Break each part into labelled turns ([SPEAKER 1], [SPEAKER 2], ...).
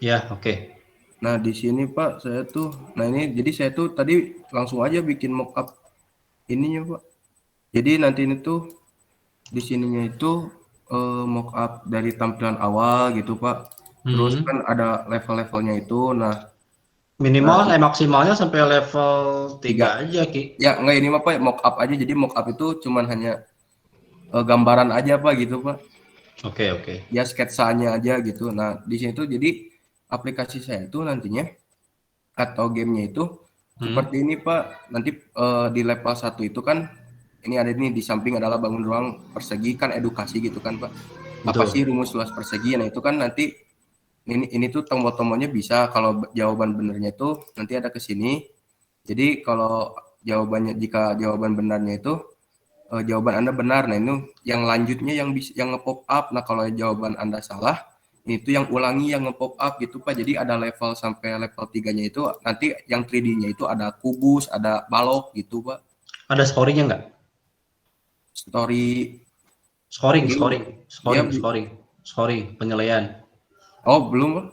[SPEAKER 1] Ya, oke.
[SPEAKER 2] Nah, di sini Pak, saya tuh, nah ini jadi saya tuh tadi langsung aja bikin mockup ininya Pak. Jadi nanti ini tuh di sininya itu mockup dari tampilan awal gitu Pak. Terus
[SPEAKER 1] Hmm.
[SPEAKER 2] kan ada level-levelnya itu. Nah
[SPEAKER 1] Minimal maksimalnya sampai level 3
[SPEAKER 2] tiga.
[SPEAKER 1] aja, Ki.
[SPEAKER 2] Ya enggak ini mah Pak mockup aja. Jadi mockup itu cuman hanya gambaran aja Pak gitu Pak.
[SPEAKER 1] Oke, oke.
[SPEAKER 2] Ya sketsanya aja gitu. Nah di sini tuh jadi aplikasi saya itu nantinya atau gamenya itu
[SPEAKER 1] Hmm.
[SPEAKER 2] seperti ini Pak. Nanti di level satu itu kan ini ada nih di samping adalah bangun ruang persegi kan edukasi gitu kan Pak. Apa sih
[SPEAKER 1] Betul.
[SPEAKER 2] rumus luas persegi? Nah itu kan nanti ini tuh tombol-tombolnya bisa kalau jawaban benernya itu nanti ada ke sini. Jadi kalau jawabannya jika jawaban benarnya itu jawaban Anda benar. Nah, ini yang lanjutnya yang bisa yang nge-pop up. Nah, kalau jawaban Anda salah, itu yang ulangi yang nge-pop up gitu, Pak. Jadi ada level sampai level 3-nya itu nanti yang 3D-nya itu ada kubus, ada balok gitu, Pak.
[SPEAKER 1] Ada scoringnya nggak?
[SPEAKER 2] Story
[SPEAKER 1] Scoring,
[SPEAKER 2] belum.
[SPEAKER 1] scoring,
[SPEAKER 2] Dia
[SPEAKER 1] scoring, scoring, scoring, penilaian.
[SPEAKER 2] oh, belum, Pak.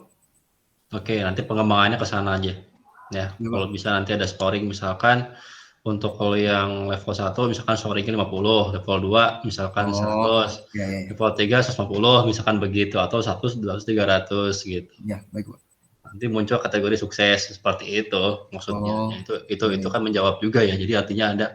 [SPEAKER 1] Oke, nanti pengembangannya ke sana aja. Ya,
[SPEAKER 2] Ya,
[SPEAKER 1] kalau
[SPEAKER 2] Pak.
[SPEAKER 1] bisa nanti ada scoring misalkan untuk kalau yang level 1 misalkan scoringnya 50, level 2 misalkan
[SPEAKER 2] Oh,
[SPEAKER 1] 100,
[SPEAKER 2] ya, ya, ya.
[SPEAKER 1] level 3 150 misalkan begitu atau 100, 200, 300 gitu.
[SPEAKER 2] Ya, baik, Pak.
[SPEAKER 1] Nanti muncul kategori sukses seperti itu maksudnya. Ya,
[SPEAKER 2] Oh,
[SPEAKER 1] itu
[SPEAKER 2] ya,
[SPEAKER 1] itu
[SPEAKER 2] ya.
[SPEAKER 1] kan menjawab juga ya. Jadi artinya ada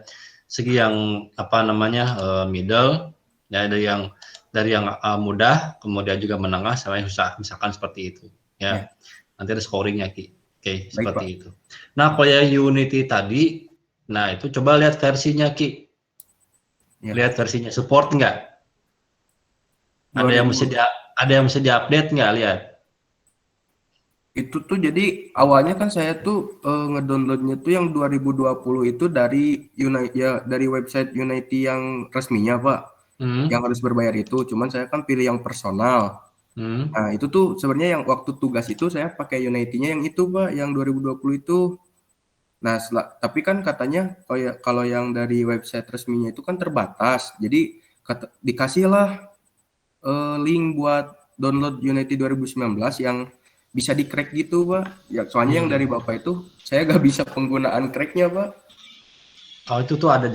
[SPEAKER 1] segi yang apa namanya middle, ya dari yang mudah, kemudian juga menengah sampai susah, misalkan seperti itu. Ya,
[SPEAKER 2] Ya,
[SPEAKER 1] nanti ada scoringnya Ki. Oke,
[SPEAKER 2] baik,
[SPEAKER 1] seperti
[SPEAKER 2] Pak.
[SPEAKER 1] itu. Nah, kalau yang Unity tadi, nah itu coba lihat versinya Ki.
[SPEAKER 2] Ya.
[SPEAKER 1] Lihat versinya support nggak? Ada yang mesti
[SPEAKER 2] 2000
[SPEAKER 1] dia ada yang mesti diupdate nggak? Lihat.
[SPEAKER 2] itu tuh jadi awalnya kan saya tuh ngedownloadnya tuh yang 2020 itu dari Unity ya dari website Unity yang resminya Pak, yang
[SPEAKER 1] Hmm.
[SPEAKER 2] harus berbayar itu. Cuman saya kan pilih yang personal.
[SPEAKER 1] Hmm.
[SPEAKER 2] Nah itu tuh sebenarnya yang waktu tugas itu saya pakai Unity-nya yang itu Pak, yang 2020 itu. Nah tapi kan katanya kalau yang dari website resminya itu kan terbatas. Jadi dikasihlah link buat download Unity 2019 yang bisa di-crack gitu, Pak. Ya, soalnya yang dari
[SPEAKER 1] Hmm.
[SPEAKER 2] Bapak itu saya nggak bisa penggunaan cracknya, Pak.
[SPEAKER 1] Oh itu ada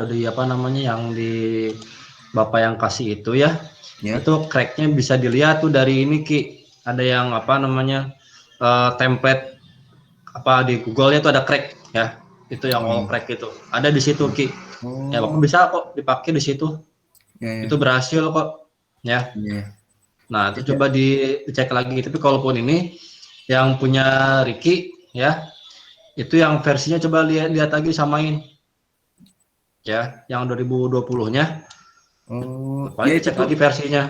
[SPEAKER 1] di apa namanya yang di Bapak yang kasih itu ya.
[SPEAKER 2] Ya.
[SPEAKER 1] Itu cracknya bisa dilihat tuh dari ini Ki. Ada yang apa namanya template apa di Google itu ada crack ya. Itu yang
[SPEAKER 2] Oh
[SPEAKER 1] all
[SPEAKER 2] iya.
[SPEAKER 1] crack itu. Ada di situ
[SPEAKER 2] Ya.
[SPEAKER 1] Ki. Ya Bapak
[SPEAKER 2] Oh,
[SPEAKER 1] bisa kok dipakai di situ.
[SPEAKER 2] ya
[SPEAKER 1] Itu
[SPEAKER 2] ya.
[SPEAKER 1] berhasil kok ya.
[SPEAKER 2] Iya.
[SPEAKER 1] Nah, itu
[SPEAKER 2] Ya.
[SPEAKER 1] coba dicek lagi. Tapi kalaupun ini yang punya Ricky ya, itu yang versinya coba lihat lihat lagi samain ya, yang 2020-nya.
[SPEAKER 2] Oh, ya
[SPEAKER 1] Paling
[SPEAKER 2] itu
[SPEAKER 1] dicek
[SPEAKER 2] tuh
[SPEAKER 1] lagi versinya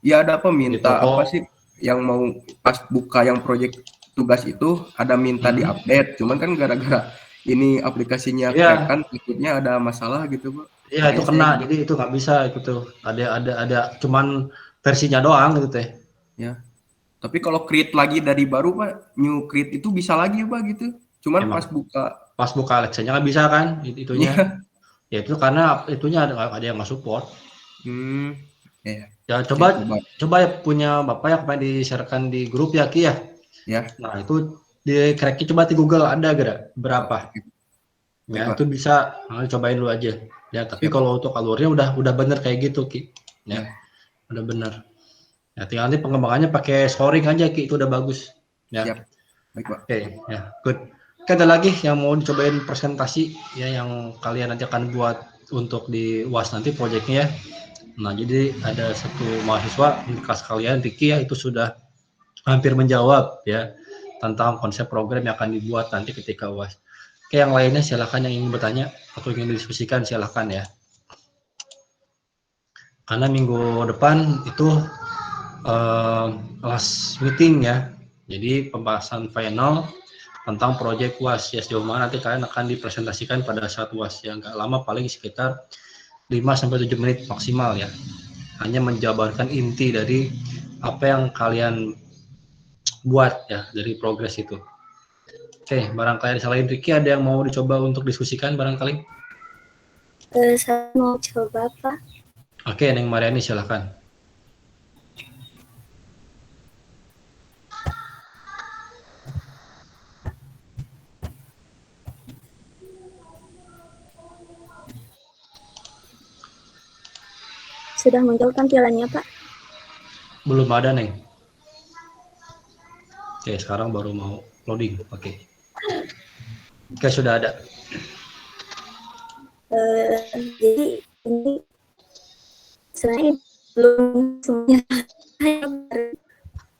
[SPEAKER 2] ya ada apa
[SPEAKER 1] di
[SPEAKER 2] minta apa
[SPEAKER 1] toko.
[SPEAKER 2] sih yang mau pas buka yang proyek tugas itu ada minta
[SPEAKER 1] Hmm.
[SPEAKER 2] di-update. Cuman kan gara-gara ini aplikasinya crack
[SPEAKER 1] Iya,
[SPEAKER 2] kan takutnya ada masalah gitu, Pak.
[SPEAKER 1] iya itu
[SPEAKER 2] Makanya saya
[SPEAKER 1] kena. Jadi itu nggak bisa itu tuh. Ada cuman versinya doang gitu teh.
[SPEAKER 2] ya. Tapi kalau create lagi dari baru Pak, new create itu bisa lagi Pak gitu. Cuman pas
[SPEAKER 1] Emang
[SPEAKER 2] buka,
[SPEAKER 1] pas buka Alexa-nya nggak bisa kan itunya.
[SPEAKER 2] iya.
[SPEAKER 1] Ya itu karena itunya ada yang nggak support.
[SPEAKER 2] Hmm, ya,
[SPEAKER 1] Ya
[SPEAKER 2] saya
[SPEAKER 1] coba
[SPEAKER 2] coba
[SPEAKER 1] coba ya punya Bapak ya kemarin di-sharekan di grup ya Ki ya.
[SPEAKER 2] ya.
[SPEAKER 1] Nah, itu di crack coba di Google ada berapa.
[SPEAKER 2] Oke,
[SPEAKER 1] Ya,
[SPEAKER 2] baik
[SPEAKER 1] itu
[SPEAKER 2] Pak.
[SPEAKER 1] bisa cobain dulu aja. Ya, tapi
[SPEAKER 2] Siap.
[SPEAKER 1] kalau untuk alurnya udah bener kayak gitu, Ki. Ya,
[SPEAKER 2] Ya,
[SPEAKER 1] udah bener. Ya, tinggal nanti pengembangannya pakai scoring aja, Ki. Itu udah bagus. Ya.
[SPEAKER 2] siap. Baik Pak.
[SPEAKER 1] Oke, ya, good. Oke, ada lagi yang mau dicobain presentasi ya yang kalian nanti akan buat untuk di UAS nanti proyeknya ya. Nah, jadi ada satu mahasiswa di kelas kalian, Ricky ya, itu sudah hampir menjawab ya tentang konsep program yang akan dibuat nanti ketika UAS. Oke, yang lainnya silakan yang ingin bertanya atau ingin didiskusikan silakan ya. Karena minggu depan itu last meeting ya. Jadi pembahasan final tentang proyek UAS ya sejauh mana nanti kalian akan dipresentasikan pada saat UAS yang nggak lama paling sekitar 5 sampai 7 menit maksimal ya. Hanya menjabarkan inti dari apa yang kalian buat ya dari progres itu. Oke, barangkali selain Ricky ada yang mau dicoba untuk diskusikan barangkali?
[SPEAKER 3] Saya mau coba, Pak.
[SPEAKER 1] Oke, Neng Mariani silahkan.
[SPEAKER 3] sudah muncul tampilannya, Pak?
[SPEAKER 1] Belum ada, Neng. Oke, sekarang baru mau loading. Oke, sudah ada.
[SPEAKER 3] Jadi ini sebenarnya belum semuanya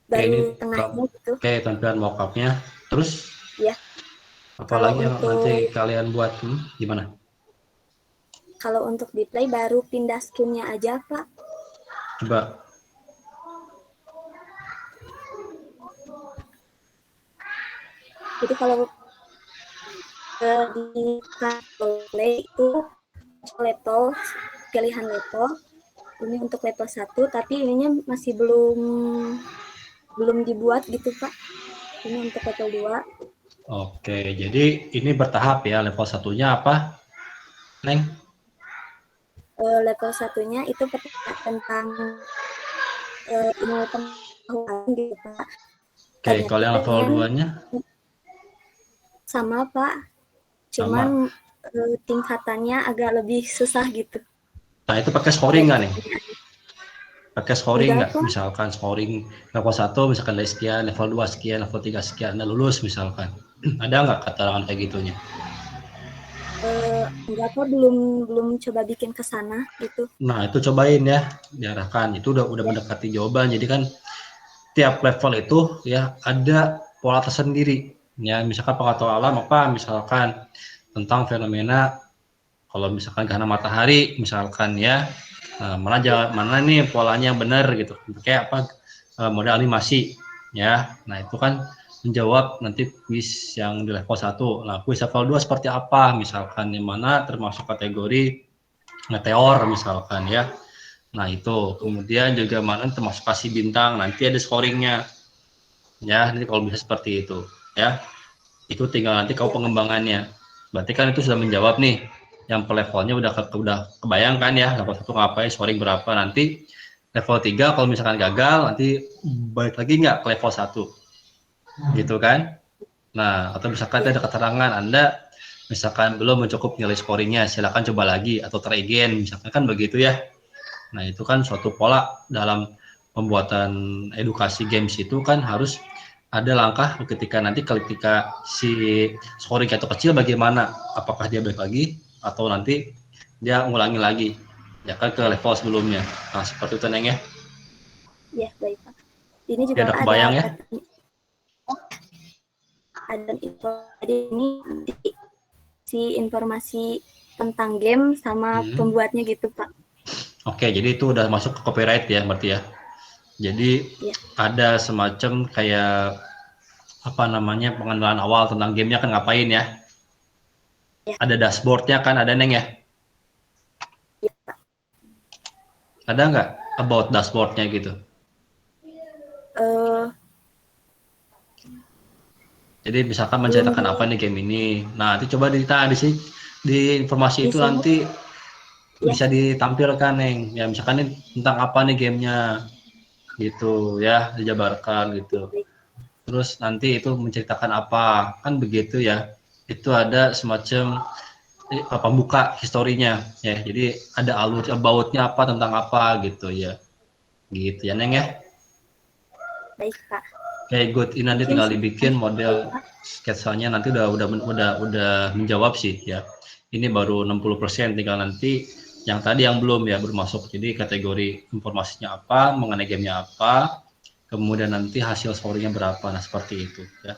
[SPEAKER 1] Oke, ini
[SPEAKER 3] baru tengahnya gitu.
[SPEAKER 1] Oke, tampilan mockupnya. Terus
[SPEAKER 3] Ya,
[SPEAKER 1] apalagi yang nanti
[SPEAKER 3] untuk
[SPEAKER 1] kalian buat gimana?
[SPEAKER 3] kalau untuk display baru pindah skinnya aja, Pak.
[SPEAKER 1] Coba.
[SPEAKER 3] Jadi kalau di play itu level, pilihan level. Ini untuk level 1, tapi ininya masih belum dibuat gitu, Pak. Ini untuk level 2.
[SPEAKER 1] Oke, jadi ini bertahap ya. Level satunya apa, Neng?
[SPEAKER 3] Level satunya itu tentang ilmu pengetahuan gitu, Pak.
[SPEAKER 1] Oke, kalau yang level
[SPEAKER 3] Ternyata
[SPEAKER 1] 2-nya?
[SPEAKER 3] sama, Pak. Cuman tingkatannya agak lebih susah gitu.
[SPEAKER 1] Nah, itu pakai scoring nggak nih? Pakai scoring
[SPEAKER 3] Enggak,
[SPEAKER 1] nggak?
[SPEAKER 3] Pak.
[SPEAKER 1] Misalkan scoring level 1 misalkan dari sekian, level 2 sekian, level 3 sekian, nah lulus misalkan. Ada nggak keterangan kayak gitunya?
[SPEAKER 3] Enggak, Pak, belum coba bikin ke sana gitu.
[SPEAKER 1] Nah, itu cobain ya, diarahkan. Itu udah mendekati jawaban. Jadi kan tiap level itu ya ada pola tersendiri. Ya, misalkan pengetahuan alam apa? Misalkan tentang fenomena kalau misalkan gerhana matahari misalkan ya. Nah, mana nih polanya yang benar gitu. Kayak apa model animasi ya. Nah, itu kan menjawab nanti kuis yang di level 1. Nah, kuis level 2 seperti apa? Misalkan yang mana termasuk kategori meteor misalkan ya. Nah, itu kemudian juga mana termasuk kasih bintang, nanti ada scoringnya ya. Nanti kalau bisa seperti itu ya, itu tinggal nanti kau
[SPEAKER 3] Ya, Pak.
[SPEAKER 1] pengembangannya. Berarti kan itu sudah menjawab nih, yang per levelnya udah kebayangkan ya, level 1 ngapain, scoring berapa. Nanti level 3 kalau misalkan gagal nanti balik lagi nggak ke level 1 gitu kan. Nah, atau misalkan
[SPEAKER 3] Ya,
[SPEAKER 1] ada keterangan Anda misalkan belum mencukup nilai scoringnya, silakan coba lagi atau try again misalkan, kan begitu ya. Nah, itu kan suatu pola dalam pembuatan edukasi games. Itu kan harus ada langkah ketika si scoring itu kecil bagaimana, apakah dia balik lagi atau nanti dia ngulangi lagi ya kan ke level sebelumnya. Nah, seperti itu, Neng ya.
[SPEAKER 3] ya, baik, Pak. Ini
[SPEAKER 1] Ya,
[SPEAKER 3] juga
[SPEAKER 1] udah
[SPEAKER 3] ada
[SPEAKER 1] kebayang ya.
[SPEAKER 3] info. Jadi ini si informasi tentang game sama pembuatnya gitu, Pak.
[SPEAKER 1] Oke, jadi itu udah masuk ke copyright ya berarti ya. Jadi
[SPEAKER 3] Ya,
[SPEAKER 1] ada semacam kayak apa namanya, pengenalan awal tentang gamenya kan ngapain ya.
[SPEAKER 3] ya,
[SPEAKER 1] Ada dashboardnya kan, ada, Neng ya.
[SPEAKER 3] ya, Pak.
[SPEAKER 1] Ada nggak about dashboardnya gitu?
[SPEAKER 3] Eh,
[SPEAKER 1] Jadi misalkan
[SPEAKER 3] belum
[SPEAKER 1] menceritakan apa nih game ini. Nah, nanti coba di informasi
[SPEAKER 3] di
[SPEAKER 1] itu
[SPEAKER 3] sini,
[SPEAKER 1] nanti
[SPEAKER 3] ya,
[SPEAKER 1] bisa ditampilkan, Neng. Ya, misalkan ini tentang apa nih gamenya gitu ya, dijabarkan gitu.
[SPEAKER 3] baik.
[SPEAKER 1] Terus nanti itu menceritakan apa, kan begitu ya. Itu ada semacam pembuka historinya ya. Jadi ada alur about-nya apa, tentang apa gitu ya. Gitu ya, Neng ya.
[SPEAKER 3] Baik, Pak.
[SPEAKER 1] Kayak good, ini nanti
[SPEAKER 3] Mungkin
[SPEAKER 1] tinggal
[SPEAKER 3] sekian
[SPEAKER 1] dibikin
[SPEAKER 3] saja,
[SPEAKER 1] model
[SPEAKER 3] Pak.
[SPEAKER 1] sketsanya, nanti udah menjawab sih ya. Ini baru 60%, tinggal nanti yang tadi yang belum ya, belum masuk. Jadi kategori informasinya apa, mengenai gamenya apa, kemudian nanti hasil scoringnya berapa. Nah, seperti itu ya.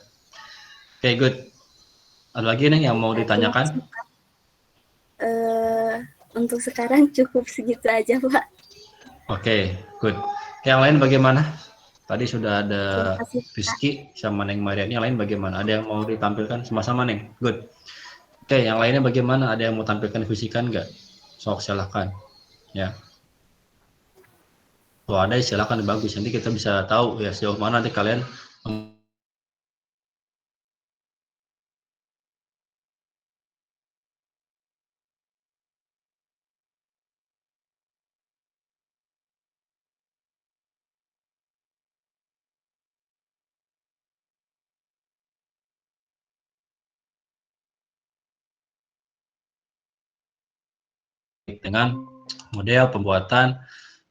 [SPEAKER 1] Oke, good. Ada lagi nih yang
[SPEAKER 3] Baik,
[SPEAKER 1] mau
[SPEAKER 3] Pak. Terima
[SPEAKER 1] ditanyakan?
[SPEAKER 3] kasih, Pak. Untuk sekarang cukup segitu aja, Pak.
[SPEAKER 1] Oke, good. Yang lain bagaimana? Tadi sudah ada
[SPEAKER 3] Terima kasih, Pak.
[SPEAKER 1] Rizky sama Neng Mariani. Yang lain bagaimana? Ada yang mau ditampilkan sama-sama, Neng? Good. Oke, yang lainnya bagaimana? Ada yang mau tampilkan fisikan nggak? Sok, silahkan. Ya, kalau ada silahkan, bagus. Nanti kita bisa tahu ya sejauh mana nanti kalian dengan model pembuatan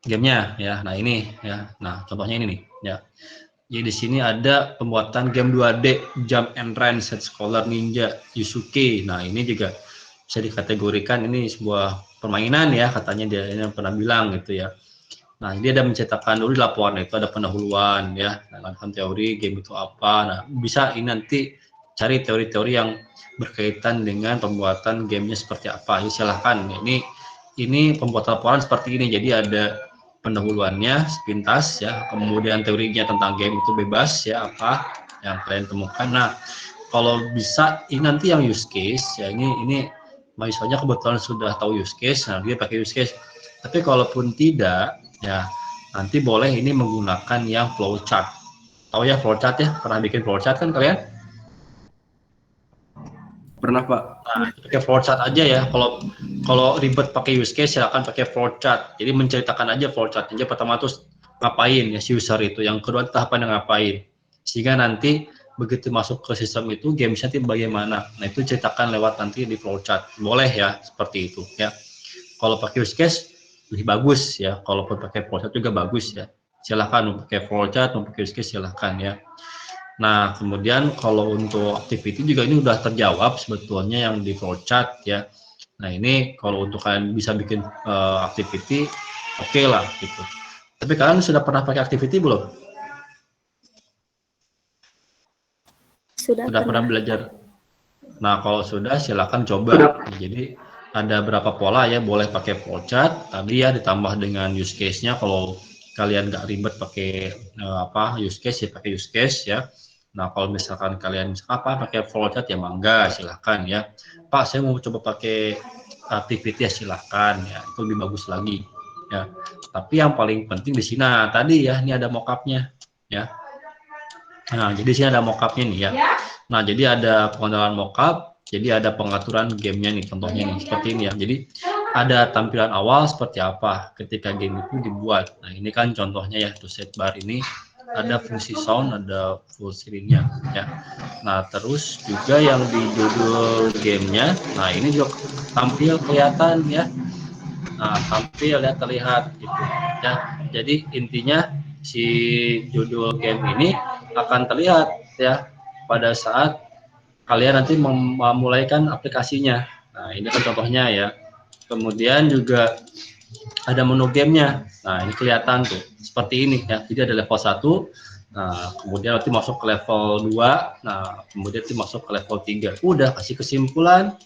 [SPEAKER 1] gamenya ya. Nah ini ya. Nah contohnya ini nih ya. Jadi di sini ada pembuatan game 2D Jump and Run Set Scholar Ninja Yusuke. Nah ini juga bisa dikategorikan ini sebuah permainan ya, katanya dia yang pernah bilang gitu ya. Nah dia ada menceritakan dulu di laporan itu ada pendahuluan ya, dengan teori game itu apa. Nah bisa ini nanti cari teori-teori yang berkaitan dengan pembuatan gamenya seperti apa. Jadi silahkan ini pembuatan laporan seperti ini. Jadi ada pendahuluannya sepintas ya, kemudian teorinya tentang game itu bebas ya, apa yang kalian temukan. Nah kalau bisa ini nanti yang use case ya, ini mahasiswanya kebetulan sudah tahu use case, nah dia pakai use case. Tapi kalaupun tidak ya, nanti boleh ini menggunakan yang flowchart. Tahu ya flowchart ya, pernah bikin flowchart kan kalian?
[SPEAKER 2] Pernah Pak.
[SPEAKER 1] Nah, pakai flowchart aja ya. Kalau ribet pakai use case silakan pakai flowchart. Jadi menceritakan aja flowchart. Jadi pertama tuh ngapain ya si user itu, yang kedua tahapan yang ngapain. Sehingga nanti begitu masuk ke sistem itu gamesnya nanti bagaimana. Nah itu ceritakan lewat nanti di flowchart. Boleh ya seperti itu ya. Kalau pakai use case lebih bagus ya. Kalaupun pakai flowchart juga bagus ya. Silahkan mau pakai flowchart, mau pakai use case silahkan ya. Nah, kemudian kalau untuk activity juga ini udah terjawab sebetulnya yang di flowchart ya. Nah, ini kalau untuk kalian bisa bikin activity, oke lah gitu. Tapi kalian sudah pernah pakai activity belum?
[SPEAKER 3] Sudah
[SPEAKER 1] pernah belajar? Nah, kalau sudah silakan coba. Jadi ada berapa pola ya, boleh pakai flowchart. Tadi ya ditambah dengan use case-nya. Kalau kalian nggak ribet pakai use case ya pakai use case ya. Nah, kalau misalkan kalian pakai flowchart ya mangga silahkan ya. Pak, saya mau coba pakai activity ya silahkan ya. Itu lebih bagus lagi ya. Tapi yang paling penting di sini tadi ya, ini ada mockupnya ya. Nah, jadi sini ada mockupnya nih ya. Nah, jadi ada pengenalan mockup, jadi ada pengaturan gamenya nih, contohnya nih seperti ini ya. Jadi ada tampilan awal seperti apa ketika game itu dibuat. Nah, ini kan contohnya ya, to set bar ini ada fungsi sound, ada full screen-nya ya. Nah, terus juga yang di judul gamenya, nah ini juga tampil kelihatan ya. Nah, tampil ya terlihat gitu ya. Jadi intinya si judul game ini akan terlihat ya pada saat kalian nanti memulaikan aplikasinya. Nah, ini kan contohnya ya. Kemudian juga ada menu gamenya. Nah, ini kelihatan tuh seperti ini ya. Jadi ada level 1. Nah, kemudian nanti masuk ke level 2. Nah, kemudian nanti masuk ke level 3. Udah kasih kesimpulan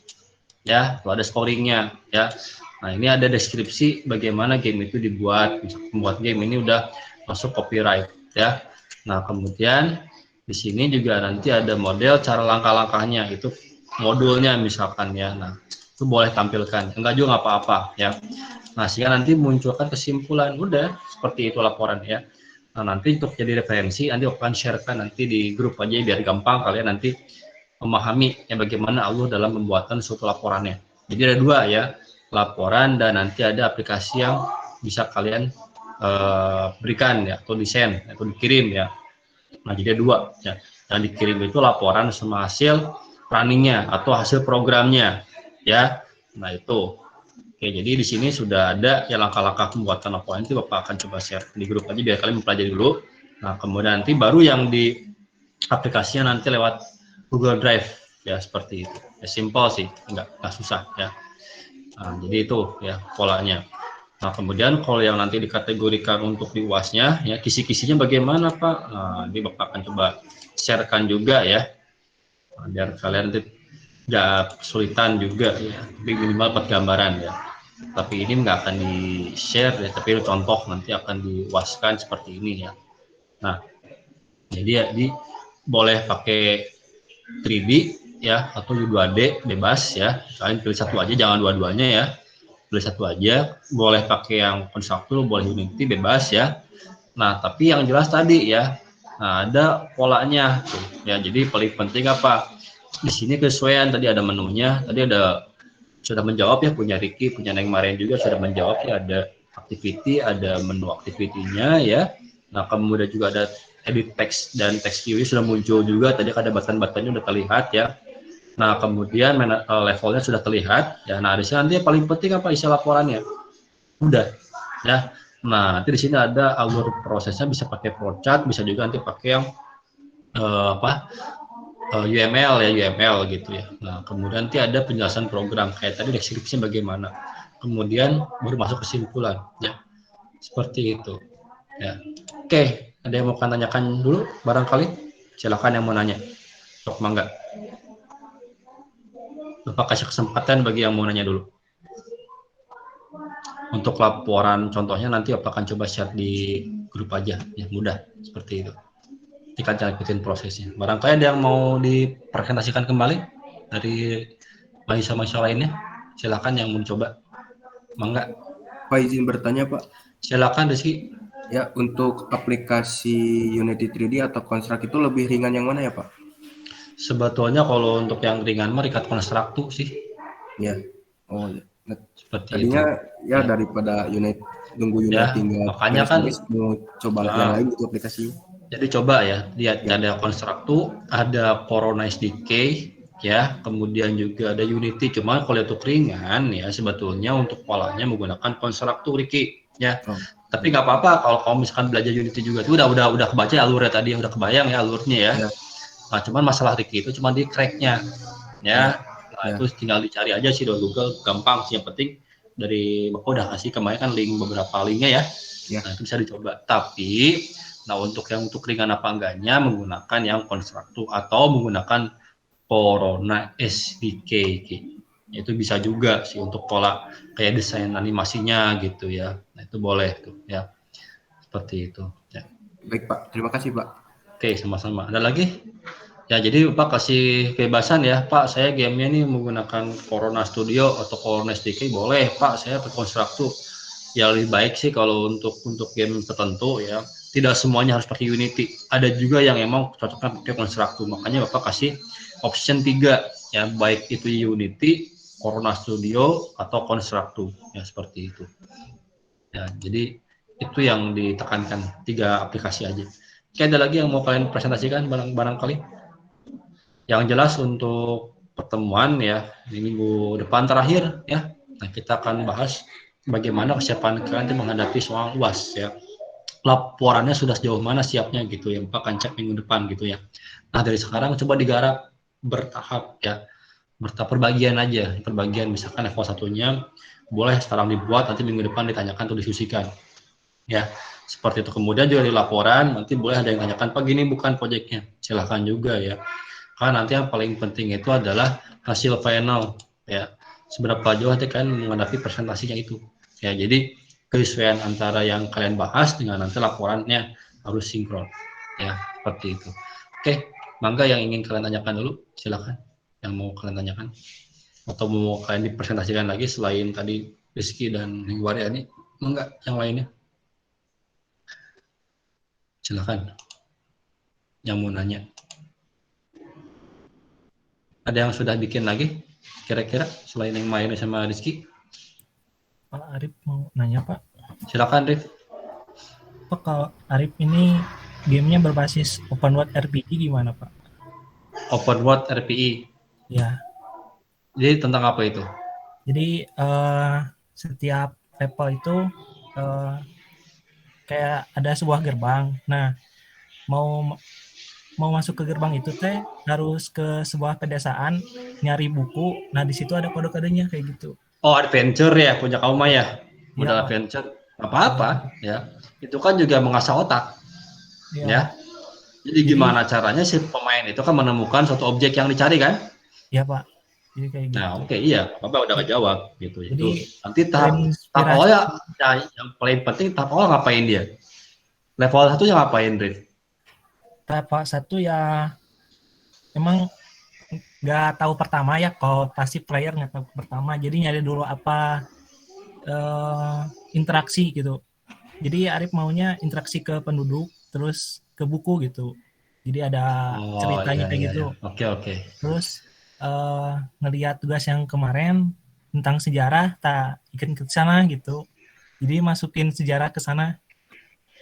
[SPEAKER 1] ya, tuh ada scoringnya ya. Nah, ini ada deskripsi bagaimana game itu dibuat. Membuat game ini udah masuk copyright ya. Nah, kemudian di sini juga nanti ada model cara langkah-langkahnya, itu modulnya misalkan ya. Nah, itu boleh tampilkan. Enggak juga apa-apa ya. Nah, sehingga nanti munculkan kesimpulan, udah seperti itu laporan ya. Nah, nanti untuk jadi referensi nanti akan sharekan nanti di grup aja biar gampang kalian nanti memahami ya bagaimana Allah dalam pembuatan suatu laporannya. Jadi ada dua ya, laporan dan nanti ada aplikasi yang bisa kalian berikan ya, atau desain atau dikirim ya. Nah, jadi ada dua ya. Yang dikirim itu laporan sama hasil runningnya atau hasil programnya ya. Nah, itu. Oke, jadi di sini sudah ada ya langkah-langkah pembuatan laporan itu Bapak akan coba share di grup aja biar kalian mempelajari dulu. Nah, kemudian nanti baru yang di aplikasinya nanti lewat Google Drive ya, seperti itu. Ya simple sih, enggak susah ya. Nah, jadi itu ya polanya. Nah, kemudian kalau yang nanti dikategorikan untuk di UAS-nya ya kisi-kisinya bagaimana Pak? Nah, ini Bapak akan coba sharekan juga ya. Nah, biar kalian nanti nggak kesulitan juga ya, tapi minimal dapat gambaran ya. Tapi ini nggak akan di-share ya, tapi contoh nanti akan diwaskan seperti ini ya. Nah, jadi boleh pakai 3D ya atau 2D bebas ya. Kalian pilih satu aja, jangan dua-duanya ya. Pilih satu aja, boleh pakai yang Constructor, boleh Unity bebas ya. Nah, tapi yang jelas tadi ya, nah ada polanya tuh ya. Jadi paling penting apa? Di sini kesesuaian, tadi ada menunya, tadi ada sudah menjawab ya, punya Ricky, punya Neng Marian juga sudah menjawab ya, ada activity, ada menu activity-nya ya. Nah, kemudian juga ada edit text dan text view sudah muncul juga, tadi ada button-buttonnya udah terlihat ya. Nah, kemudian levelnya sudah terlihat ya. Nah, di sini nanti yang paling penting apa isi laporannya? Udah ya. Nah, nanti di sini ada alur prosesnya, bisa pakai flowchart, bisa juga nanti pakai yang UML ya, UML gitu ya. Nah, kemudian nanti ada penjelasan program kayak tadi deskripsinya bagaimana. Kemudian baru masuk kesimpulan ya. Seperti itu. Ya. Oke, ada yang mau tanyakan dulu barangkali? Silakan yang mau nanya. Sok mangga. Bapak kasih kesempatan bagi yang mau nanya dulu. Untuk laporan contohnya nanti Bapak akan coba share di grup aja, ya mudah seperti itu. Kita jangan ikutin prosesnya. Barangkali ada yang mau dipresentasikan kembali dari mahasiswa-mahasiswa lainnya, silakan yang mau coba. Mangga.
[SPEAKER 2] Pak izin bertanya Pak.
[SPEAKER 1] Silakan Rizky.
[SPEAKER 2] Ya, untuk aplikasi Unity 3D atau Construct itu lebih ringan yang mana ya Pak?
[SPEAKER 1] Sebetulnya kalau untuk yang ringan mah Rikat Construct sih.
[SPEAKER 2] Ya. Oh ya. Nah,
[SPEAKER 1] Seperti
[SPEAKER 2] tadinya
[SPEAKER 1] itu.
[SPEAKER 2] ya daripada unit nunggu unit
[SPEAKER 1] Ya,
[SPEAKER 2] tinggal
[SPEAKER 1] makanya kan
[SPEAKER 2] mau coba yang lain itu aplikasi.
[SPEAKER 1] Jadi coba ya, lihat ada Construct, ada Corona SDK, ya, kemudian juga ada Unity. Cuma kalau itu ringan ya sebetulnya untuk polanya menggunakan Construct Ricky, ya.
[SPEAKER 2] Oh.
[SPEAKER 1] Tapi nggak apa-apa kalau misalkan belajar Unity juga itu udah kebaca alurnya tadi, udah kebayang ya alurnya ya.
[SPEAKER 2] Ya.
[SPEAKER 1] Nah, cuman masalah Ricky itu cuma di cracknya, ya. Nah,
[SPEAKER 2] Ya.
[SPEAKER 1] itu tinggal dicari aja sih di Google, gampang sih. Yang penting dari Bapak udah kasih kemarin kan beberapa linknya ya.
[SPEAKER 2] Ya.
[SPEAKER 1] Nah, itu bisa dicoba. Tapi nah untuk ringan apa enggaknya menggunakan yang Construct atau menggunakan Corona SDK, itu bisa juga sih untuk pola kayak desain animasinya gitu ya. Nah, itu boleh tuh ya, seperti itu ya.
[SPEAKER 2] Baik Pak, terima kasih Pak.
[SPEAKER 1] Oke, sama-sama. Ada lagi ya? Jadi Pak kasih kebebasan ya Pak, saya gamenya ini menggunakan Corona Studio atau Corona SDK, boleh Pak, saya pakai Construct. Ya lebih baik sih kalau untuk game tertentu ya, tidak semuanya harus pakai Unity. Ada juga yang emang cocoknya pakai Construct. Makanya Bapak kasih option 3 ya, baik itu Unity, Corona Studio atau Construct ya, seperti itu. Ya, jadi itu yang ditekankan, 3 aplikasi aja. Oke, ada lagi yang mau kalian presentasikan barangkali? Yang jelas untuk pertemuan ya di minggu depan terakhir ya. Nah, kita akan bahas bagaimana kesiapan kalian menghadapi soal UAS ya. Laporannya sudah sejauh mana siapnya gitu ya, Pak akan cek minggu depan gitu ya. Nah, dari sekarang coba digarap bertahap ya. Bertahap perbagian aja, perbagian misalkan level 1-nya boleh sekarang dibuat, nanti minggu depan ditanyakan atau diskusikan. Ya, seperti itu. Kemudian juga di laporan nanti boleh ada yang tanyakan, Pak gini bukan proyeknya. Silahkan juga ya. Karena nanti yang paling penting itu adalah hasil final ya. Seberapa jauh nanti kalian menghadapi presentasinya itu. Ya, jadi kesesuaian antara yang kalian bahas dengan nanti laporannya harus sinkron. Ya, seperti itu. Oke, mangga yang ingin kalian tanyakan dulu, silakan. Yang mau kalian tanyakan atau mau kalian dipresentasikan lagi selain tadi Rizky dan Hingwari ini, mangga yang lainnya. Silakan. Yang mau nanya. Ada yang sudah bikin lagi kira-kira selain yang main sama Rizky?
[SPEAKER 4] Pak Arif mau nanya Pak.
[SPEAKER 1] Silakan Rif.
[SPEAKER 4] Pak, kalau Arif ini gamenya berbasis open world RPG gimana Pak?
[SPEAKER 1] Open world RPI.
[SPEAKER 4] Ya.
[SPEAKER 1] Jadi tentang apa itu?
[SPEAKER 4] Jadi setiap level itu kayak ada sebuah gerbang. Nah, mau masuk ke gerbang itu teh harus ke sebuah pedesaan nyari buku. Nah, di situ ada kode-kodenya kayak gitu.
[SPEAKER 1] Oh, adventure ya, punya kamu mah ya. Modal
[SPEAKER 4] Ya,
[SPEAKER 1] adventure. Apa-apa ya. Itu kan juga mengasah otak. Ya. Jadi gimana caranya si pemain itu kan menemukan suatu objek yang dicari kan?
[SPEAKER 4] Iya Pak. Jadi kayak gitu.
[SPEAKER 1] Nah, oke, iya, Bapak udah kejawab gitu.
[SPEAKER 4] Jadi,
[SPEAKER 1] itu nanti tahap awalnya ya, yang paling penting tahap awal ngapain dia? Level 1 yang ngapain, Rif?
[SPEAKER 4] Tahap 1 ya emang nggak tahu pertama ya, kalau pasti player nggak tahu pertama, jadi nyari dulu apa interaksi gitu. Jadi Arif maunya interaksi ke penduduk terus ke buku gitu, jadi ada ceritanya kayak gitu.
[SPEAKER 1] Oke.
[SPEAKER 4] Terus ngelihat tugas yang kemarin tentang sejarah, tak ikut ke sana gitu, jadi masukin sejarah ke sana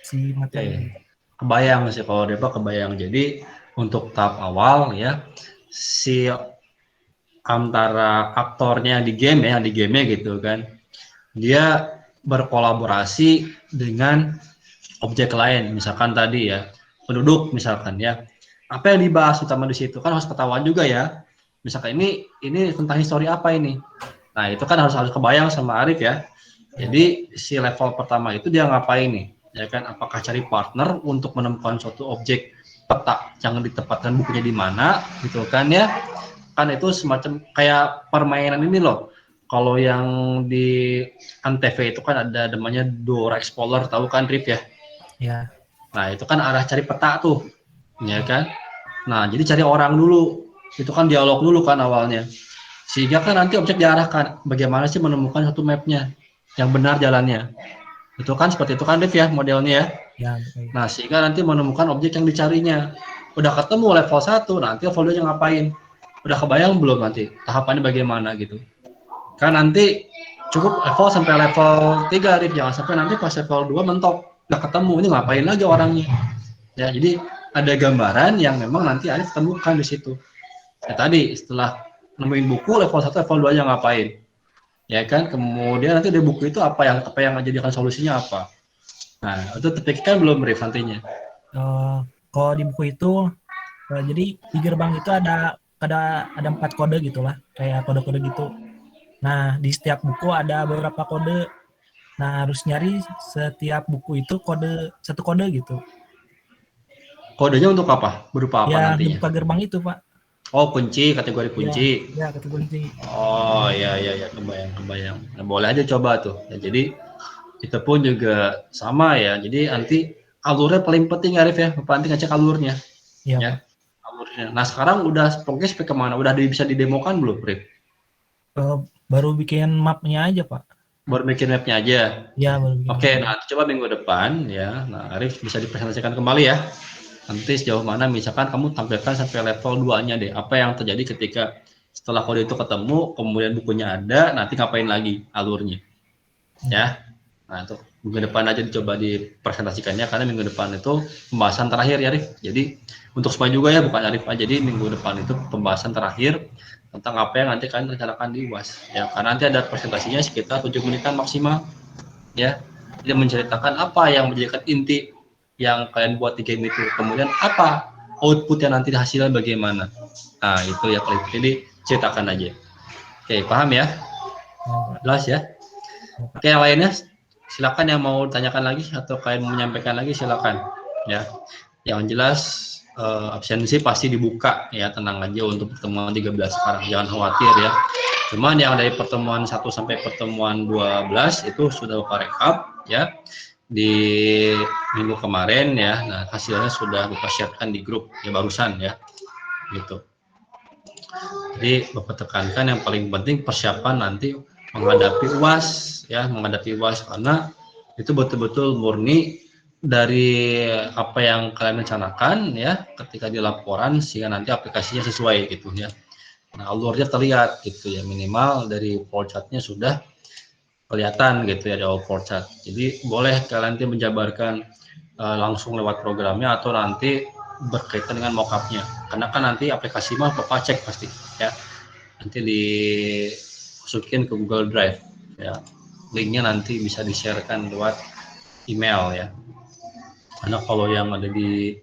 [SPEAKER 4] si materi.
[SPEAKER 1] Kebayang sih kalau Depa, kebayang. Jadi untuk tahap awal ya, si antara aktornya di game ya, gitu kan, dia berkolaborasi dengan objek lain, misalkan tadi ya penduduk misalkan ya, apa yang dibahas utama di situ kan harus ketahuan juga ya, misalkan ini tentang histori apa ini, nah itu kan harus kebayang sama Arif ya. Jadi si level pertama itu dia ngapain nih, ya kan, apakah cari partner untuk menemukan suatu objek peta, jangan ditempatkan bukunya di mana gitu kan ya, kan itu semacam kayak permainan ini loh. Kalau yang di Antv itu kan ada namanya Dora Explorer, tahu kan Rif ya?
[SPEAKER 4] Ya.
[SPEAKER 1] Nah itu kan arah cari peta tuh, ya kan? Nah jadi cari orang dulu, itu kan dialog dulu kan awalnya, sehingga kan nanti objek diarahkan bagaimana sih menemukan satu mapnya yang benar jalannya. Itu kan seperti itu kan Rif ya modelnya ya.
[SPEAKER 4] Ya, betul.
[SPEAKER 1] Nah sehingga nanti menemukan objek yang dicarinya. Udah ketemu level 1, nanti level 2 nya ngapain? Udah kebayang belum nanti tahapannya bagaimana gitu? Kan nanti cukup level sampai level 3 Rif, jangan sampai nanti pas level 2 mentok udah ketemu ini ngapain lagi orangnya. Ya, jadi ada gambaran yang memang nanti Arif temukan di situ. Ya tadi setelah nemuin buku level 1 level 2 nya ngapain? Ya kan, kemudian nanti dari buku itu apa yang dijadikan solusinya apa. Nah, itu terpikirkan belum Rif nantinya?
[SPEAKER 4] Kalau di buku itu jadi di gerbang itu ada 4 kode gitulah, kayak kode-kode gitu. Nah, di setiap buku ada beberapa kode. Nah, harus nyari setiap buku itu satu kode gitu.
[SPEAKER 1] Kodenya untuk apa? Berupa apa
[SPEAKER 4] Ya,
[SPEAKER 1] nantinya?
[SPEAKER 4] buka gerbang itu, Pak.
[SPEAKER 1] Oh, kunci, kategori kunci.
[SPEAKER 4] Ya, kategori kunci.
[SPEAKER 1] Oh, iya, kebayang. Nah, boleh aja coba tuh. Ya, jadi itu pun juga sama ya. Jadi nanti alurnya paling penting Arif ya. Bapak nanti ngecek alurnya.
[SPEAKER 4] Iya,
[SPEAKER 1] Ya, alurnya. Nah, sekarang udah progres sampai kemana? Udah bisa didemokan belum, Rif?
[SPEAKER 4] baru bikin mapnya aja, Pak.
[SPEAKER 1] Baru bikin mapnya aja.
[SPEAKER 4] Ya, baru bikin.
[SPEAKER 1] Oke, nah coba minggu depan ya. Nah, Arif bisa dipresentasikan kembali ya. Nanti sejauh mana misalkan kamu tampilkan sampai level 2-nya deh. Apa yang terjadi ketika setelah kode itu ketemu, kemudian bukunya ada, nanti ngapain lagi alurnya. Ya. Nah, itu minggu depan aja dicoba dipresentasikannya karena minggu depan itu pembahasan terakhir ya, Arif. Jadi untuk semua juga ya, bukan Arif aja. Jadi minggu depan itu pembahasan terakhir tentang apa yang nanti kalian rencanakan di UAS. Ya, karena nanti ada presentasinya sekitar 7 menitan maksimal. Ya. Dia menceritakan apa yang menjadikan inti yang kalian buat di game itu, kemudian apa outputnya nanti hasilnya bagaimana. Nah itu ya kalau ini ceritakan aja. Oke, paham ya? Jelas ya? Oke, yang lainnya silakan yang mau tanyakan lagi atau kalian mau menyampaikan lagi silakan ya. Yang jelas absensi pasti dibuka ya, tenang aja untuk pertemuan 13 sekarang, jangan khawatir ya. Cuman yang dari pertemuan 1 sampai pertemuan 12 itu sudah Bapak rekap ya di minggu kemarin ya. Nah, hasilnya sudah Bapak sharekan di grup ya barusan ya. Gitu. Jadi Bapak tekankan yang paling penting persiapan nanti menghadapi UAS ya, menghadapi UAS karena itu betul-betul murni dari apa yang kalian rencanakan ya ketika di laporan sehingga nanti aplikasinya sesuai gitu ya. Nah, alurnya terlihat gitu ya, minimal dari flowchartnya sudah kelihatan gitu ya di flowchart. Jadi boleh kalian nanti menjabarkan langsung lewat programnya atau nanti berkaitan dengan mockupnya. Karena kan nanti aplikasi mah Bapak cek pasti ya. Nanti dimasukin ke Google Drive ya. Linknya nanti bisa di-sharekan lewat email ya. Karena kalau yang ada di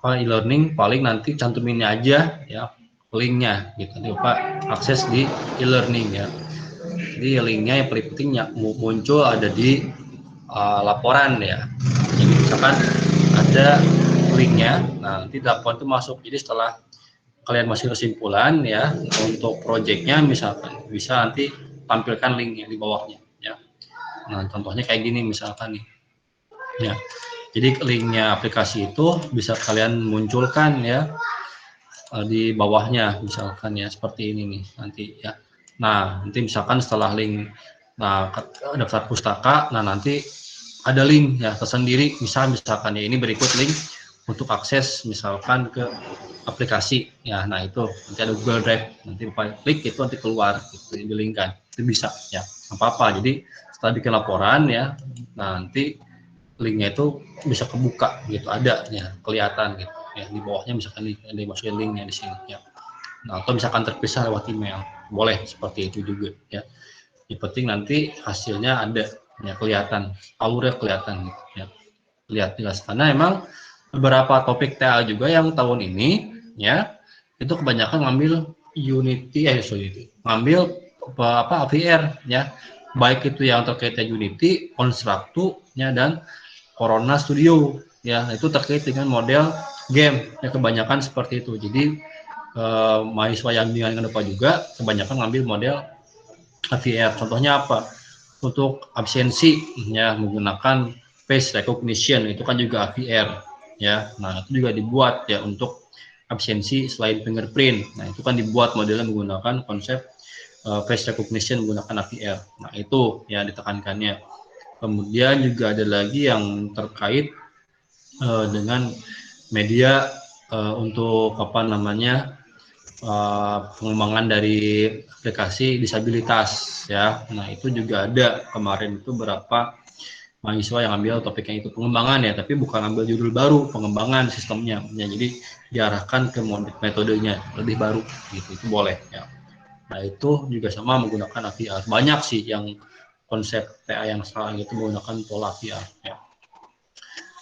[SPEAKER 1] e-learning paling nanti cantumin aja ya linknya gitu. Nanti Bapak akses di e-learning ya. Jadi linknya yang paling penting muncul ada di laporan ya. Jadi misalkan ada linknya, nah nanti laporan itu masuk. Jadi setelah kalian masih kesimpulan ya untuk proyeknya misalkan bisa nanti tampilkan linknya di bawahnya ya. Nah contohnya kayak gini misalkan nih ya. Jadi linknya aplikasi itu bisa kalian munculkan ya di bawahnya misalkan ya seperti ini nih nanti ya. Nah, nanti misalkan setelah link daftar pustaka, nah nanti ada link ya tersendiri, misalkan ya ini berikut link untuk akses misalkan ke aplikasi ya. Nah, itu nanti ada Google Drive, nanti klik itu nanti keluar gitu, di-linkkan. Itu bisa ya. Apa-apa. Jadi setelah bikin laporan ya, nah nanti linknya itu bisa kebuka gitu, ada ya, kelihatan gitu ya di bawahnya misalkan dimasukin linknya di sini ya. Nah, atau misalkan terpisah lewat email, boleh seperti itu juga ya. Yang penting nanti hasilnya ada ya kelihatan, aurnya kelihatan gitu, ya. Lihat jelas karena emang beberapa topik TA juga yang tahun ini ya itu kebanyakan ngambil Unity, ngambil apa AVR ya, baik itu yang terkait Unity, Constructo ya dan Corona Studio ya, itu terkait dengan model game ya, kebanyakan seperti itu. Jadi mahasiswa yang dengan depan juga kebanyakan ngambil model AVR. Contohnya apa? Untuk absensi ya menggunakan face recognition, itu kan juga AVR ya. Nah, itu juga dibuat ya untuk absensi selain fingerprint. Nah, itu kan dibuat modelnya menggunakan konsep face recognition menggunakan AVR. Nah, itu ya ditekankannya. Kemudian juga ada lagi yang terkait dengan media untuk apa namanya pengembangan dari aplikasi disabilitas ya. Nah, itu juga ada kemarin itu berapa mahasiswa yang ambil topiknya itu pengembangan ya, tapi bukan ambil judul baru, pengembangan sistemnya ya. Jadi diarahkan ke metodenya lebih baru gitu, itu boleh ya. Nah, itu juga sama menggunakan AVR. Banyak sih yang konsep TA yang salah gitu menggunakan pola AVR ya.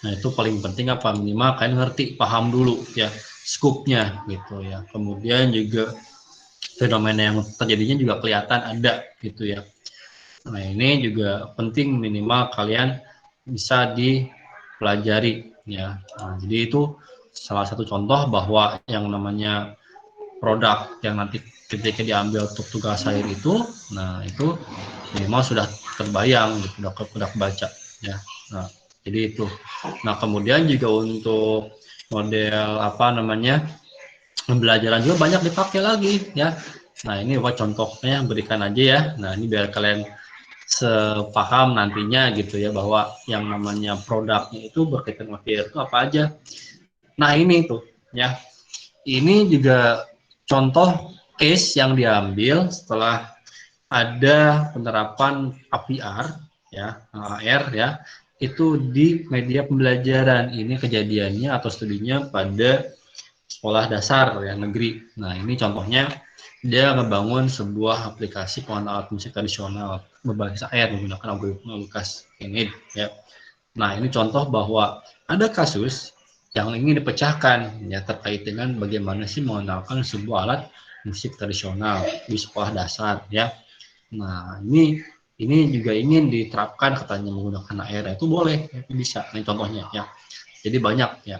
[SPEAKER 1] Nah, itu paling penting apa, minimal kalian ngerti, paham dulu ya skupnya gitu ya. Kemudian juga fenomena yang terjadinya juga kelihatan ada gitu ya. Nah, ini juga penting, minimal kalian bisa dipelajari ya. Nah, jadi itu salah satu contoh bahwa yang namanya produk yang nanti ketika diambil untuk tugas akhir itu, nah itu minimal sudah terbayang gitu, sudah kebaca ya. Nah, jadi itu. Nah, kemudian juga untuk model apa namanya pembelajaran juga banyak dipakai lagi ya. Nah, ini buat contohnya berikan aja ya. Nah, ini biar kalian sepaham nantinya gitu ya, bahwa yang namanya produknya itu berkaitan dengan VR itu apa aja. Nah, ini tuh ya. Ini juga contoh case yang diambil setelah ada penerapan APR ya, AR ya, itu di media pembelajaran. Ini kejadiannya atau studinya pada sekolah dasar ya negeri. Nah, ini contohnya dia membangun sebuah aplikasi pengenalan alat musik tradisional berbasis AR menggunakan algoritma Lucas ini ya. Nah, ini contoh bahwa ada kasus yang ingin dipecahkan ya terkait dengan bagaimana sih mengenalkan sebuah alat musik tradisional di sekolah dasar ya. Nah, ini juga ingin diterapkan katanya menggunakan AR, itu boleh, itu bisa. Ini contohnya ya. Jadi banyak ya.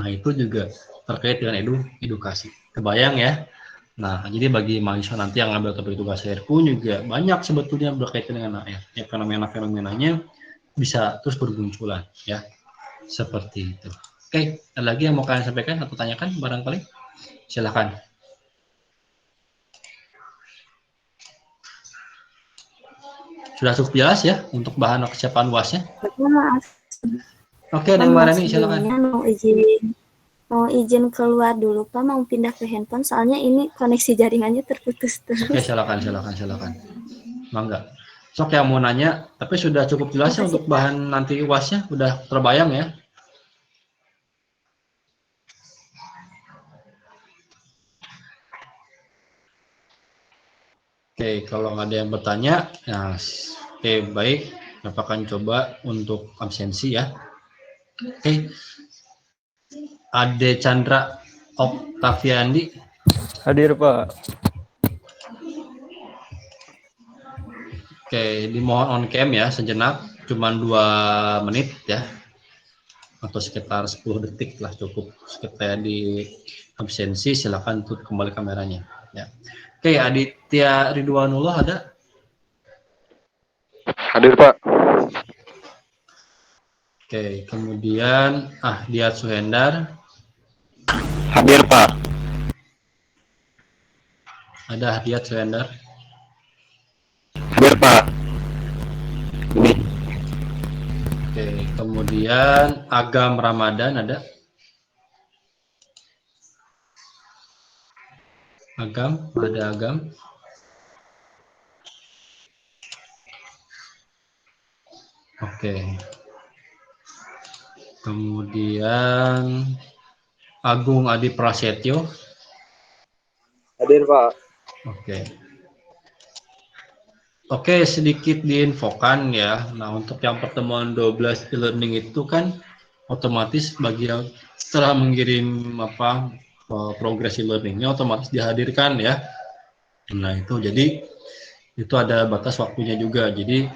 [SPEAKER 1] Nah, itu juga terkait dengan edukasi. Kebayang ya. Nah, jadi bagi mahasiswa nanti yang ngambil topik tugas akhir pun juga banyak sebetulnya berkaitan dengan AR. Ya, fenomena-fenomenanya bisa terus bermunculan ya. Seperti itu. Oke, ada lagi yang mau kalian sampaikan atau tanyakan barangkali? Silakan. Sudah cukup jelas ya untuk bahan kesiapan UASnya? Oke, ada yang Marani, silakan.
[SPEAKER 3] Sebelumnya mau izin keluar dulu Pak, mau pindah ke handphone soalnya ini koneksi jaringannya terputus terus.
[SPEAKER 1] Oke, silakan. Mangga. Sok yang mau nanya, tapi sudah cukup jelas ya untuk bahan nanti UASnya, udah terbayang ya? Oke, kalau nggak ada yang bertanya, nah, oke baik, Bapak akan coba untuk absensi ya. Oke, Ade Chandra Oktaviandi.
[SPEAKER 5] Hadir Pak.
[SPEAKER 1] Oke, dimohon on cam ya sejenak, cuman 2 menit ya, atau sekitar 10 detik lah cukup. Sekitar di absensi, silakan tutup kembali kameranya ya. Oke, Aditya Ridwanullah ada?
[SPEAKER 5] Hadir Pak.
[SPEAKER 1] Oke, kemudian Ahdiat Suhendar.
[SPEAKER 5] Hadir Pak.
[SPEAKER 1] Ada Ahdiat Suhendar.
[SPEAKER 5] Hadir Pak. Ini.
[SPEAKER 1] Oke, kemudian Agam Ramadan ada? Agam, ada Agam. Oke. Kemudian Agung Adi Prasetyo.
[SPEAKER 6] Hadir Pak.
[SPEAKER 1] Oke. Oke, sedikit diinfokan ya. Nah, untuk yang pertemuan 12 e-learning itu kan otomatis bagi yang setelah mengirim progres e-learningnya otomatis dihadirkan ya. Nah, itu jadi itu ada batas waktunya juga. Jadi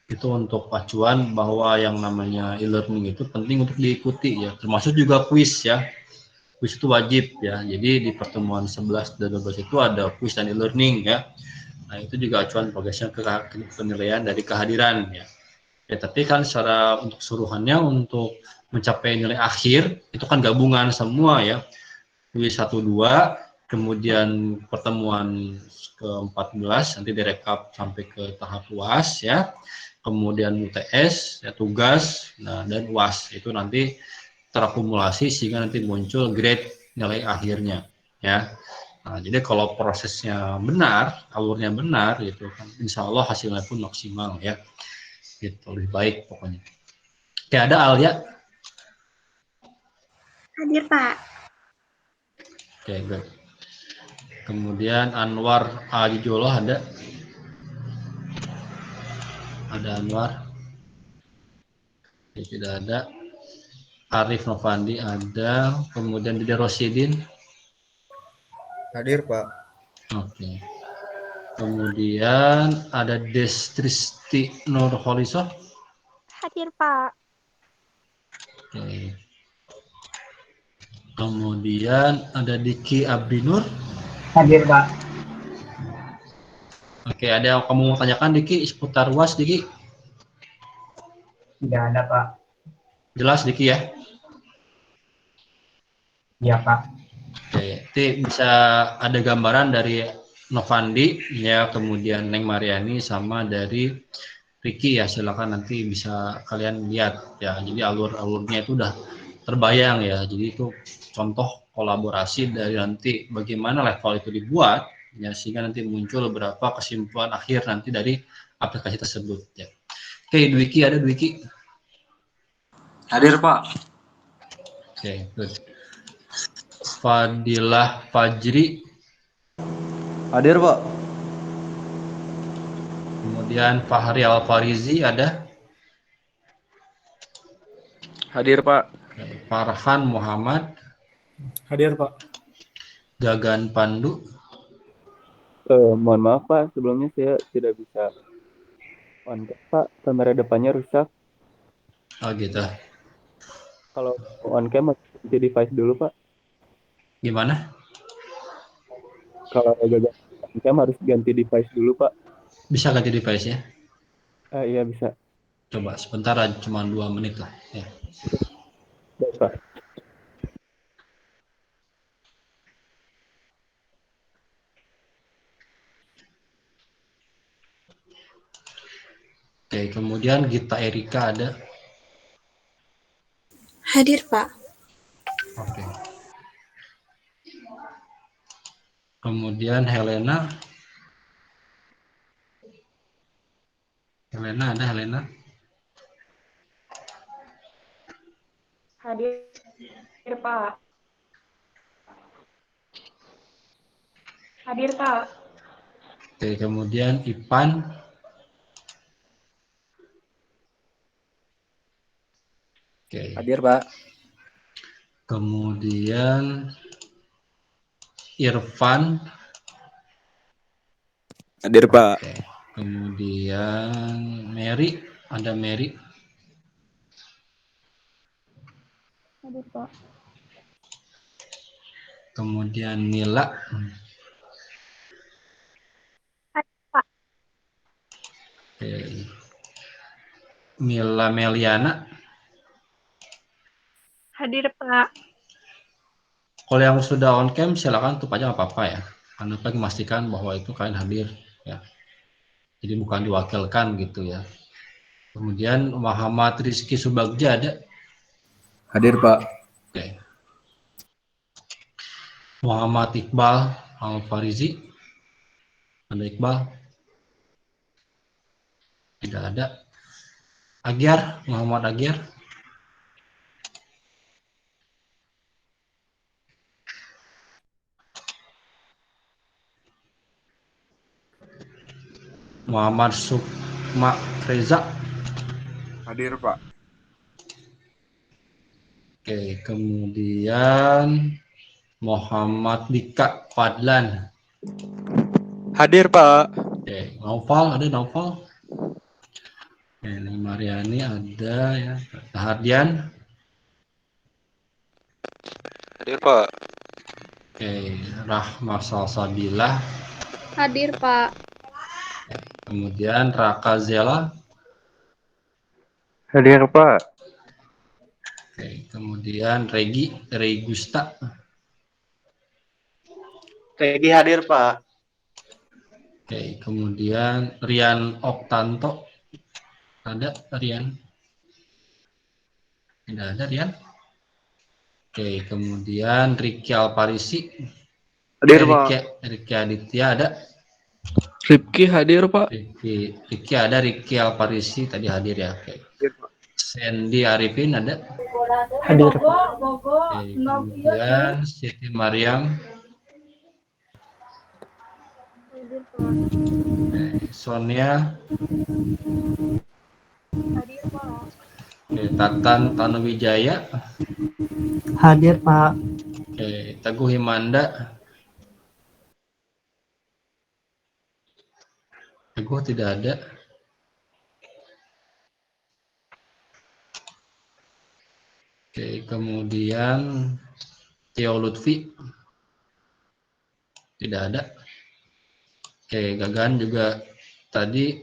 [SPEAKER 1] itu untuk acuan bahwa yang namanya e-learning itu penting untuk diikuti ya, termasuk juga kuis ya. Kuis itu wajib ya. Jadi di pertemuan 11 dan 12 itu ada kuis dan e-learning ya. Nah, itu juga acuan progresnya ke penilaian dari kehadiran ya. Ya, tapi kan secara untuk keseluruhannya untuk mencapai nilai akhir itu kan gabungan semua ya. Kuis 1 2, kemudian pertemuan ke-14 nanti direkap sampai ke tahap UAS ya. Kemudian UTS ya, tugas, nah dan UAS itu nanti terakumulasi sehingga nanti muncul grade nilai akhirnya ya. Nah, jadi kalau prosesnya benar, alurnya benar gitu kan, insya Allah hasilnya pun maksimal ya. Gitu, lebih baik pokoknya. Kayak ada Alia.
[SPEAKER 3] Hadir, Pak.
[SPEAKER 1] Oke, good. Kemudian Anwar Ajijolo ada. Ada Anwar. Oke, tidak ada. Arif Novandi ada. Kemudian Dede Rosidin.
[SPEAKER 6] Hadir, Pak.
[SPEAKER 1] Oke. Kemudian ada Destristi Nurholiso.
[SPEAKER 7] Hadir, Pak.
[SPEAKER 1] Oke. Kemudian ada Diki Abdinur.
[SPEAKER 8] Hadir, Pak.
[SPEAKER 1] Oke, ada yang kamu mau tanyakan Diki seputar UAS Diki?
[SPEAKER 8] Tidak ada, Pak.
[SPEAKER 1] Jelas Diki ya?
[SPEAKER 8] Iya, Pak.
[SPEAKER 1] Oke, nanti bisa ada gambaran dari Novandi ya, kemudian Neng Mariani sama dari Ricky ya, silakan nanti bisa kalian lihat ya. Jadi alur-alurnya itu udah terbayang ya. Jadi itu contoh kolaborasi dari nanti bagaimana level itu dibuat ya, sehingga nanti muncul beberapa kesimpulan akhir nanti dari aplikasi tersebut ya. Oke, Dwiki ada Dwiki?
[SPEAKER 9] Hadir, Pak.
[SPEAKER 1] Oke, good. Fadilah Fajri.
[SPEAKER 5] Hadir, Pak.
[SPEAKER 1] Kemudian Fahri Al-Farizi ada.
[SPEAKER 5] Hadir, Pak.
[SPEAKER 1] Farhan Muhammad.
[SPEAKER 6] Hadir, Pak.
[SPEAKER 1] Gagan Pandu.
[SPEAKER 5] Mohon maaf, Pak. Sebelumnya saya tidak bisa on cam, Pak. Kamera depannya rusak.
[SPEAKER 1] Oh gitu.
[SPEAKER 5] Kalau on cam harus ganti device dulu, Pak.
[SPEAKER 1] Gimana?
[SPEAKER 5] Kalau gagal on cam harus ganti device dulu, Pak.
[SPEAKER 1] Bisa ganti device ya?
[SPEAKER 5] Iya, bisa.
[SPEAKER 1] Coba sebentar aja, cuma 2 menit lah ya.
[SPEAKER 5] Baik, Pak.
[SPEAKER 1] Oke, kemudian Gita Erika ada.
[SPEAKER 3] Hadir, Pak.
[SPEAKER 1] Oke. Kemudian Helena. Helena ada Helena.
[SPEAKER 7] Hadir, Pak. Hadir, Pak.
[SPEAKER 1] Oke, kemudian Ipan. Oke.
[SPEAKER 5] Hadir, Pak.
[SPEAKER 1] Kemudian Irfan.
[SPEAKER 5] Hadir, Pak.
[SPEAKER 1] Oke. Kemudian Mary, ada Mary.
[SPEAKER 7] Hadir, Pak.
[SPEAKER 1] Kemudian Nila.
[SPEAKER 7] Hadir, Pak.
[SPEAKER 1] Oke. Mila Meliana.
[SPEAKER 7] Hadir, Pak.
[SPEAKER 1] Kalau yang sudah on cam silakan tutup aja nggak apa-apa ya. Karena lagi memastikan bahwa itu kalian hadir ya. Jadi bukan diwakilkan gitu ya. Kemudian Muhammad Rizky Subagja ada.
[SPEAKER 2] Hadir, Pak.
[SPEAKER 1] Oke. Muhammad Iqbal Al-Farizi. Ada Iqbal? Tidak ada. Agyar, Muhammad Agyar. Muhammad Sukma Reza.
[SPEAKER 6] Hadir, Pak.
[SPEAKER 1] Oke, kemudian Muhammad Dika Fadlan.
[SPEAKER 9] Hadir, Pak.
[SPEAKER 1] Oke, Naufal, ada Naufal. Oke, ini Mariani ada ya. Hardian.
[SPEAKER 9] Hadir, Pak.
[SPEAKER 1] Oke, Rahma Salsabila.
[SPEAKER 7] Hadir, Pak.
[SPEAKER 1] Kemudian Raka Zela.
[SPEAKER 5] Hadir, Pak.
[SPEAKER 1] Oke, kemudian Regusta.
[SPEAKER 10] Regi hadir, Pak.
[SPEAKER 1] Oke, kemudian Rian Oktanto. Ada Rian? Tidak ada Rian. Oke, kemudian Ricky Alparisi.
[SPEAKER 10] Hadir, Pak.
[SPEAKER 1] Ricky Aditya ada.
[SPEAKER 9] Rifki hadir, Pak.
[SPEAKER 1] Ricky ada, Ricky Alparisi tadi hadir ya. Oke. Sandy Arifin ada.
[SPEAKER 4] Hadir, Pak.
[SPEAKER 1] Oke, kemudian Siti Mariam. Oke, Sonia. Oke, Tatan Tanuwijaya.
[SPEAKER 4] Hadir, Pak.
[SPEAKER 1] Oke, Teguh Himanda. Teguh tidak ada. Oke, kemudian Theo Lutfi. Tidak ada. Oke, Gagan juga tadi.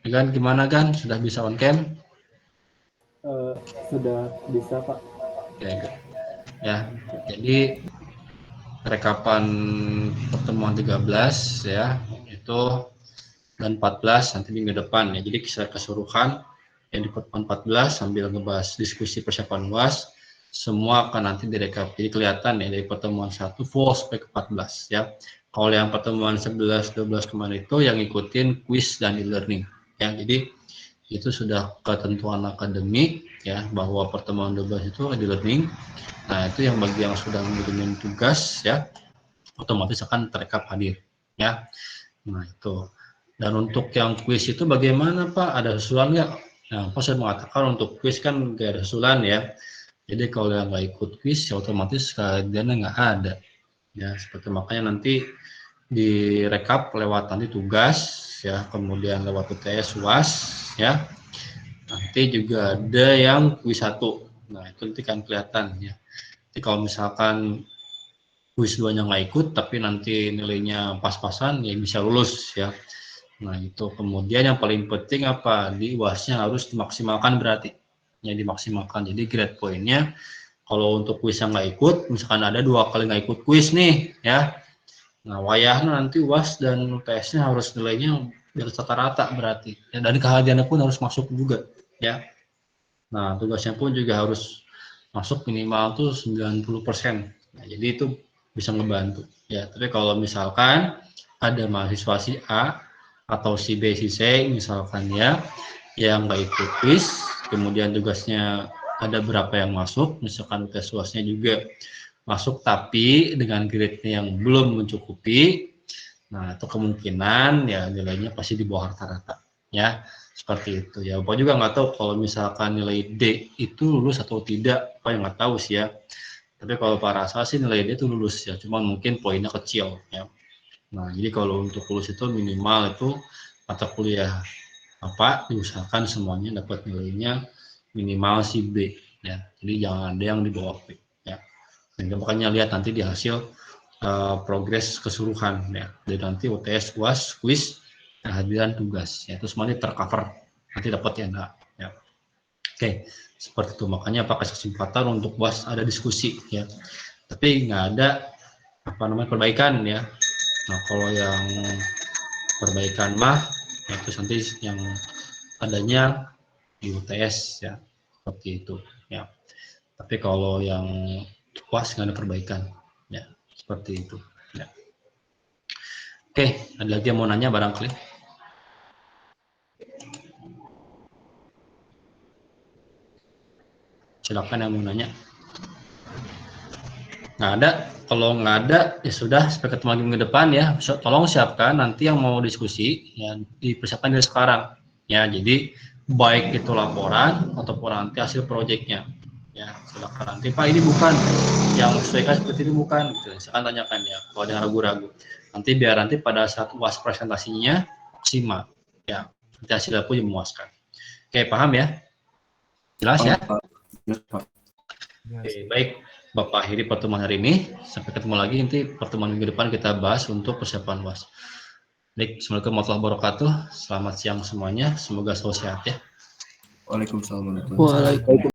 [SPEAKER 1] Gagan gimana, Gan? Sudah bisa on cam?
[SPEAKER 5] Sudah bisa, Pak.
[SPEAKER 1] Oke, ya. Jadi rekapan pertemuan 13 ya, itu dan 14 nanti minggu depan ya. Jadi secara keseluruhan yang di pertemuan 14 sambil ngebahas diskusi persiapan UAS semua akan nanti direkap. Jadi kelihatan ya dari pertemuan 1 full sampai ke 14 ya. Kalau yang pertemuan 11 12 kemarin itu yang ngikutin quiz dan e-learning ya. Jadi itu sudah ketentuan akademik ya bahwa pertemuan 12 itu e-learning. Nah, itu yang bagi yang sudah mengirimin tugas ya otomatis akan terekap hadir ya. Nah, itu. Dan untuk yang kuis itu bagaimana Pak? Ada susulan nggak? Nah, Pak saya mengatakan untuk kuis kan nggak ada susulan ya. Jadi kalau yang nggak ikut kuis ya otomatis kehadirannya nggak ada. Ya, seperti makanya nanti direkap lewat nanti tugas ya, kemudian lewat UTS UAS ya. Nanti juga ada yang kuis 1. Nah, itu nanti kan kelihatan ya. Jadi kalau misalkan kuis 2-nya nggak ikut tapi nanti nilainya pas-pasan ya bisa lulus ya. Nah, itu kemudian yang paling penting apa? Di UAS-nya harus dimaksimalkan berarti. Ya, dimaksimalkan. Jadi grade poinnya kalau untuk kuis yang nggak ikut, misalkan ada 2 kali nggak ikut kuis nih, ya. Nah, wayahnya nanti UAS dan UTS-nya harus nilainya di atas rata-rata berarti. Ya, dan kehadirannya pun harus masuk juga, ya. Nah, tugasnya pun juga harus masuk minimal tuh 90%. Nah, jadi itu bisa ngebantu. Ya, tapi kalau misalkan ada mahasiswa si A atau si B, si C misalkan ya, yang nggak ikut kuis, kemudian tugasnya ada berapa yang masuk, misalkan tes UASnya juga masuk tapi dengan grade-nya yang belum mencukupi, nah itu kemungkinan ya nilainya pasti di bawah rata-rata ya, seperti itu ya. Bapak juga nggak tahu kalau misalkan nilai D itu lulus atau tidak, Pak yang nggak tahu sih ya. Tapi kalau Pak rasa sih nilai D itu lulus ya, cuman mungkin poinnya kecil ya. Nah, jadi kalau untuk lulus itu minimal itu mata kuliah apa diusahakan semuanya dapat nilainya minimal si B ya. Jadi jangan ada yang di bawah B ya. Dan makanya lihat nanti di hasil progres keseluruhan ya. Jadi nanti UTS, UAS, quiz, kehadiran tugas ya. Itu semuanya tercover. Nanti dapat ya enggak ya. Oke, seperti itu. Makanya pakai kesempatan untuk UAS ada diskusi ya. Tapi nggak ada apa namanya perbaikan ya. Nah, kalau yang perbaikan mah ya itu nanti yang adanya di UTS ya, seperti itu ya. Tapi kalau yang UAS nggak ada perbaikan ya, seperti itu ya. Oke, ada lagi yang mau nanya barangkali? Silakan yang mau nanya. Nggak ada, kalau nggak ada ya sudah, sampai ketemu lagi minggu depan ya. Tolong siapkan nanti yang mau diskusi ya, dipersiapkan dari sekarang ya. Jadi baik itu laporan ataupun nanti hasil proyeknya ya, silakan. Nanti Pak ini bukan yang sesuaikan seperti ini, bukan gitu, silakan tanyakan ya kalau ada yang ragu-ragu. Nanti biar nanti pada saat UAS presentasinya maksimal ya, nanti hasilnya pun memuaskan. Oke, paham ya? Jelas ya? Oke, baik. Bapak akhiri pertemuan hari ini. Sampai ketemu lagi nanti pertemuan minggu depan kita bahas untuk persiapan UAS. Baik, Assalamualaikum warahmatullahi wabarakatuh. Selamat siang semuanya. Semoga selalu sehat ya.
[SPEAKER 2] Waalaikumsalam warahmatullahi wabarakatuh.
[SPEAKER 9] Waalaikumsalam.